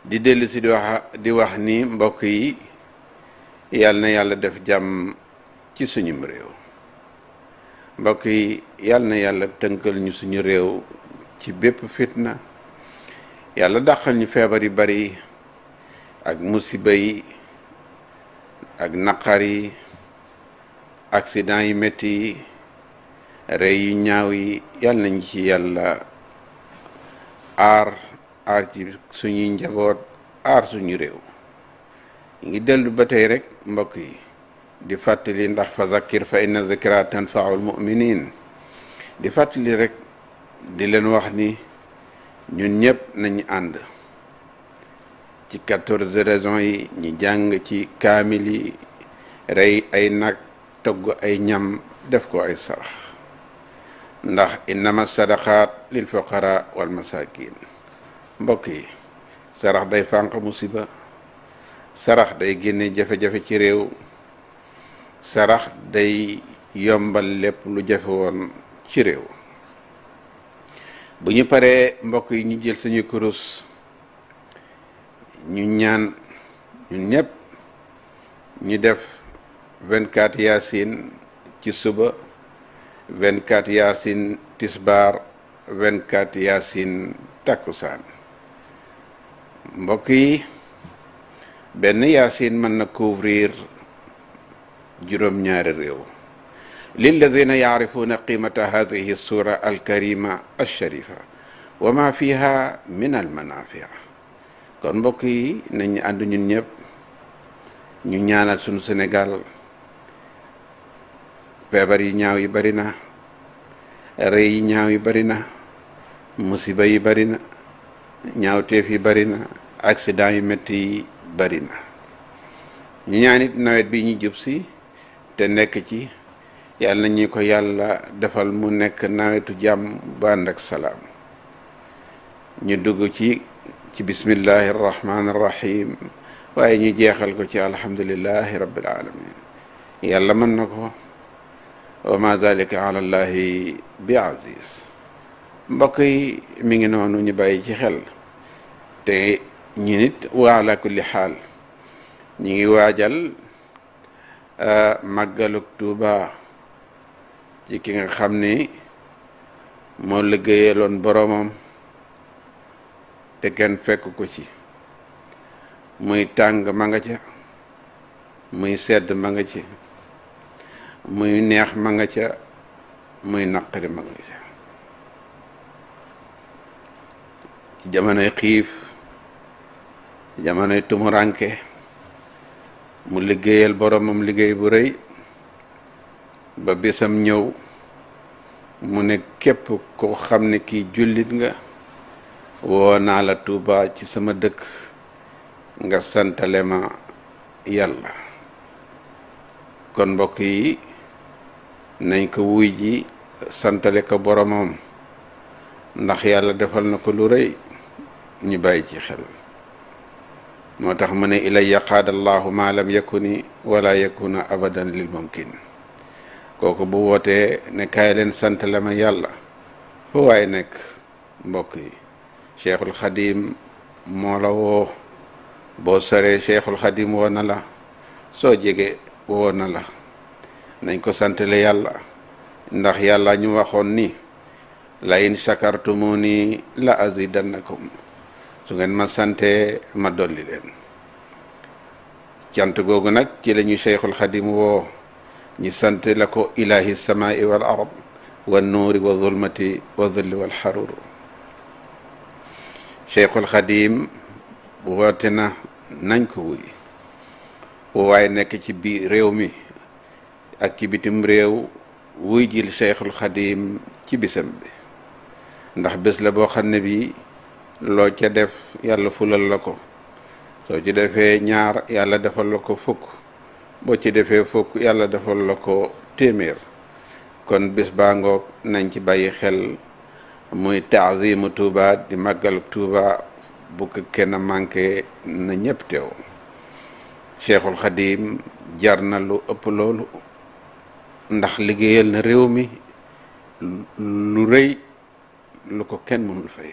di dellu si di wax ni mbokk yi yàlla na yàlla def jàmm ci suñum réew. mbokk yi yàlla na yàlla tënkal ñu suñu réew ci bépp fitna, yàlla dàqal ñu feebar yu bari ak musiba yi ak naqar yi, accident yi metti yi, rey yu ñaaw yi, yàlla nañ ci yàlla aar ci suñuy njaboot, aar suñu réew. ñu ngi dellu ba tey rek mbokk yi di fàttali, ndax fa zakkir fa inna zikra tanfaul muminin, di fàttali rek di leen wax ni ñun ñëpp nañu ànd ci 14 raisons yi, ñi jàng ci kaamil yi, rey ay nag, togg ay ñam, def ko ay sarax, ndax innama sadaqaat lil fuqara wal masakin. mbokk yi sarax day fànq musiba, sarax day génne jafe-jafe ci réew, sarax day yombal lépp lu jafe woon ci réew. bu ñu paree mbokk yi ñu jël suñu kurus, ñu ñaan ñun ñëpp ñu def 24 yaasin ci suba, 24 yaasin tisbaar, 24 yaasin takkusaan. mbokk yi benn yaasin mën na couvrir juróom-ñaari réew. lilladina yaarifuuna qimata hadihi sura alkarima alsharifa wa ma fiha min almanafia. kon mbokk yi nañu ànd ñun ñëpp ñu ñaanal suñu Sénégal. feebar yi ñaaw yi bari na, rey yi ñaaw yi bari na, musiba yi bari na, ñaawteef yi bari na, accident yu metti yi bari na. ñu ñaanit nawet bi ñu jub si te nekk ci, yàlla na ñu ko yàlla defal mu nekk nawetu jàmm bu ànd ak salaam. ñu dugg ci bismillahi arrahmani arrahim, waaye ñu jeexal ko ci alhamdulillahi rabbil alamin. yàlla mën na ko, wa ma dalika ala allahi bi aziz. mbokk yi mi ngi noonu, ñu bàyyi ci xel te ñu nit wa ala kulli xaal ñi ngi waajal màggaluk Tuuba ci ki nga xam ni moo liggéeyaloon boromam te kenn fekk ko ci. muy tàng ma nga ca, muy sedd ma nga ci, muy neex ma nga ca, muy naqari ma nga ca. ci jamonoy xiif, jamonoy tumuranke, mu liggéeyal boromam liggéey bu rëy ba bisam ñëw mu ne képp ko xam ne kii jullit nga, woo naa la Tuuba ci sama dëkk nga santale ma yàlla. kon mbokk yi nañ ko wuy ji santale ko boromam, ndax yàlla defal na ko lu rëy, ñu bàyyi ci xel. moo tax mu ne ilayya qaada allahu ma lam yakuni wala yakuna abadan lil mumkin. kooku bu wootee ne kaay leen santale ma yàlla, fu waay nekk mbokk yi cheikhul xadim moo la woo. boo soree cheikhul xadim woo na la, soo jege woo na la. nañ ko santale yàlla, ndax yàlla ñu waxoon ni la in shakartumuni la azidannakum, su ngeen ma sante ma dolli leen. cant googu nag ci la ñu cheikhul xadim woo, ñi sant la ko ilahi samai wal ard wa nuuri wa zulmati wa dhilli wal xaruru. cheikhul xadim woote na nañ ko wuy, waaye nekk ci biir réew mi ak ci bitim réew, wuy jil cheikhul xadim ci bisam bi. ndax bés la boo xam ne bi loo ca def yàlla fulal la ko, soo ci defee ñaar yàlla defal la ko fukk, boo ci defee fukk yàlla defal la ko téeméer. kon bés baa ngoog nañ ci bàyyi xel, muy taazimu Tuuba, di màggal Tuuba, bu ko kenn manqué na ñëpp teew. cheikhul xadim jar na lu ëpp loolu, ndax liggéeyal na réew mi lu rëy lu ko kenn mënul fay.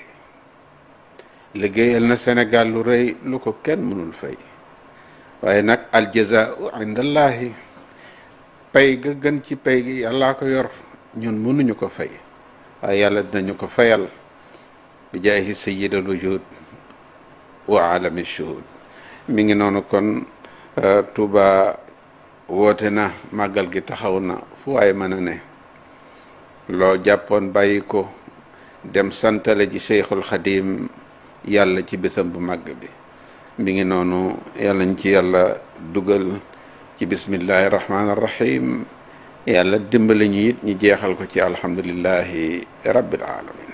liggéeyal na Sénégal lu rëy lu ko kenn mënul fay waaye nag aljazaau indallahi pay ga gën ci pay gi yàllaa ko yor ñun mënuñu ko fay waaye yàlla dinañu ko fayal bi jaahi sayyidal wujud wa alami shuhud mi ngi noonu kon Touba woote na màggal gi taxaw na fu waaye mën a ne loo jàppoon bàyyi ko dem santale ji Cheikhul Xadim yàlla ci bésam bu màgg bi mi ngi noonu yàlla ñu ci yàlla dugal ci bismillahi rahmaani rahim yàlla dimbali ñu it ñu jeexal ko ci alhamdulillahi rabbil alamin